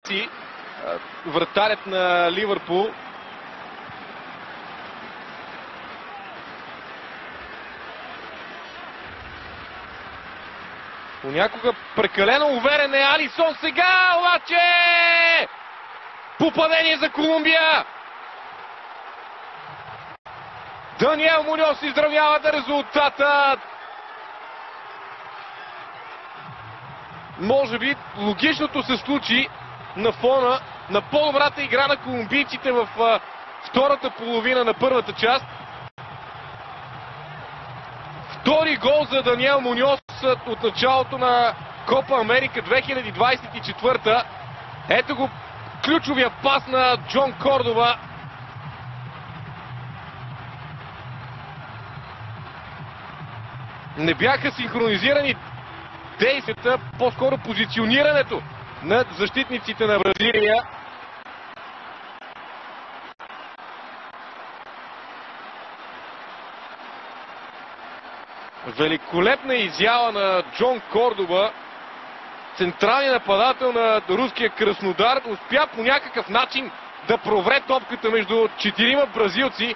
Меси, вратарят на Ливърпул. Понякога прекалено уверен е Алисон, сега обаче попадение за Колумбия. Даниел Муньос изравнява резултата. Може би логичното се случи на фона на по-добрата игра на колумбийците в втората половина на първата част. Втори гол за Даниел Муньос от началото на Копа Америка 2024. Ето го ключовия пас на Джон Кордова. Не бяха синхронизирани действията, по-скоро позиционирането на защитниците на Бразилия. Великолепна изява на Джон Кордова, централният нападател на руския Краснодар, успя по някакъв начин да провре топката между четирима бразилци.